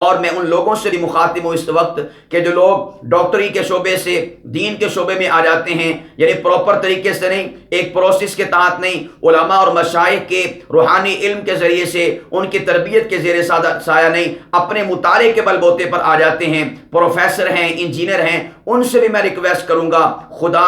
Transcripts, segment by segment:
اور میں ان لوگوں سے بھی مخاطب ہوں اس وقت کہ جو لوگ ڈاکٹری کے شعبے سے دین کے شعبے میں آ جاتے ہیں، یعنی پراپر طریقے سے نہیں، ایک پروسیس کے تحت نہیں، علماء اور مشائخ کے روحانی علم کے ذریعے سے، ان کی تربیت کے زیر سایہ نہیں، اپنے مطالعے کے بل بوتے پر آ جاتے ہیں، پروفیسر ہیں، انجینئر ہیں، ان سے بھی میں ریکویسٹ کروں گا خدا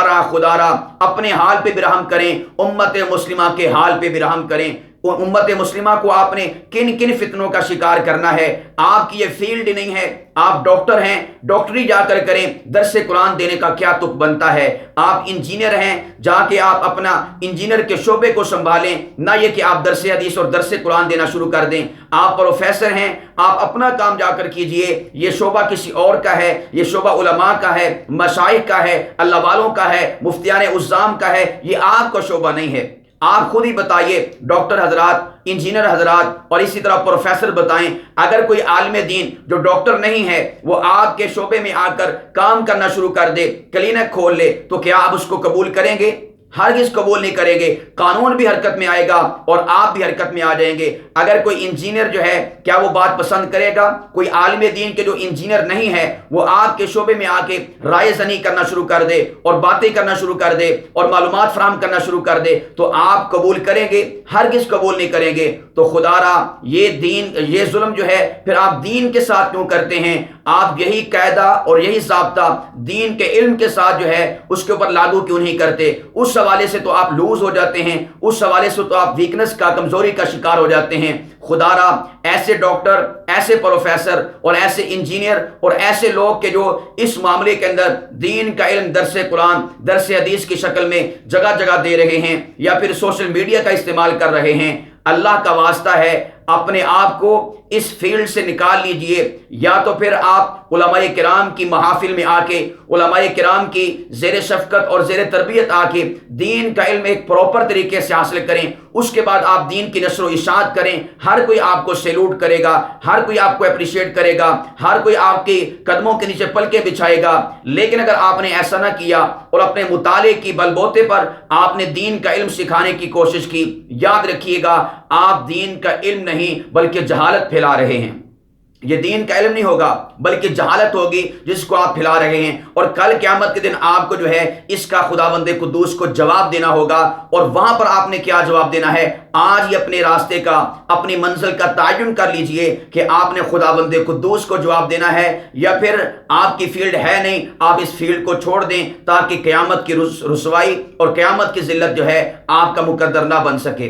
را اپنے حال پہ بھی رحم کریں، امت مسلمہ کے حال پہ بھی رحم کریں۔ امت مسلمہ کو آپ نے کن کن فتنوں کا شکار کرنا ہے؟ آپ کی یہ فیلڈ نہیں ہے، آپ ڈاکٹر ہیں، ڈاکٹری جا کر کریں، درس قرآن دینے کا کیا تک بنتا ہے؟ آپ انجینئر ہیں، جا کے آپ اپنا انجینئر کے شعبے کو سنبھالیں، نہ یہ کہ آپ درس حدیث اور درس قرآن دینا شروع کر دیں۔ آپ پروفیسر ہیں، آپ اپنا کام جا کر کیجئے، یہ شعبہ کسی اور کا ہے، یہ شعبہ علماء کا ہے، مشائخ کا ہے، اللہ والوں کا ہے، مفتیان عظام کا ہے، یہ آپ کا شعبہ نہیں ہے۔ آپ خود ہی بتائیے، ڈاکٹر حضرات، انجینئر حضرات اور اسی طرح پروفیسر بتائیں، اگر کوئی عالم دین جو ڈاکٹر نہیں ہے وہ آپ کے شعبے میں آ کر کام کرنا شروع کر دے، کلینک کھول لے، تو کیا آپ اس کو قبول کریں گے؟ ہرگز قبول نہیں کریں گے۔ قانون بھی حرکت میں آئے گا اور آپ بھی حرکت میں آ جائیں گے۔ اگر کوئی انجینئر جو ہے کیا وہ بات پسند کرے گا؟ کوئی عالم دین کے جو انجینئر نہیں ہے وہ آپ کے شعبے میں آ کے رائے زنی کرنا شروع کر دے اور باتیں کرنا شروع کر دے اور معلومات فراہم کرنا شروع کر دے، تو آپ قبول کریں گے؟ ہرگز قبول نہیں کریں گے۔ تو خدا را یہ ظلم جو ہے پھر آپ دین کے ساتھ کیوں کرتے ہیں؟ آپ یہی قاعدہ اور یہی ضابطہ دین کے علم کے ساتھ جو ہے اس کے اوپر لاگو کیوں نہیں کرتے؟ اس حوالے سے تو آپ لوز ہو جاتے ہیں، اس حوالے سے تو آپ ویکنس کا، کمزوری کا شکار ہو جاتے ہیں۔ خدا را ایسے ڈاکٹر، ایسے پروفیسر اور ایسے انجینئر اور ایسے لوگ کے جو اس معاملے کے اندر دین کا علم درس قرآن، درس حدیث کی شکل میں جگہ جگہ دے رہے ہیں یا پھر سوشل میڈیا کا استعمال کر رہے ہیں، اللہ کا واسطہ ہے اپنے آپ کو اس فیلڈ سے نکال لیجئے، یا تو پھر آپ علماء کرام کی محافل میں آ کے، علماء کرام کی زیر شفقت اور زیر تربیت آ کے دین کا علم ایک پراپر طریقے سے حاصل کریں، اس کے بعد آپ دین کی نشر و اشاعت کریں۔ ہر کوئی آپ کو سیلوٹ کرے گا، ہر کوئی آپ کو اپریشیٹ کرے گا، ہر کوئی آپ کے قدموں کے نیچے پلکیں بچھائے گا۔ لیکن اگر آپ نے ایسا نہ کیا اور اپنے مطالعے کی بل بوتے پر آپ نے دین کا علم سکھانے کی کوشش کی، یاد رکھیے گا آپ دین کا علم نہیں بلکہ جہالت پھیلا رہے ہیں۔ یہ دین کا علم نہیں ہوگا بلکہ جہالت ہوگی جس کو آپ پھیلا رہے ہیں، اور کل قیامت کے دن آپ کو جو ہے اس کا خداوند قدوس کو جواب دینا ہوگا۔ اور وہاں پر آپ نے کیا جواب دینا ہے؟ آج ہی اپنے راستے کا، اپنی منزل کا تعین کر لیجئے کہ آپ نے خداوند قدوس کو جواب دینا ہے یا پھر آپ کی فیلڈ ہے نہیں، آپ اس فیلڈ کو چھوڑ دیں تاکہ قیامت کی رسوائی اور قیامت کی ذلت جو ہے آپ کا مقدر نہ بن سکے۔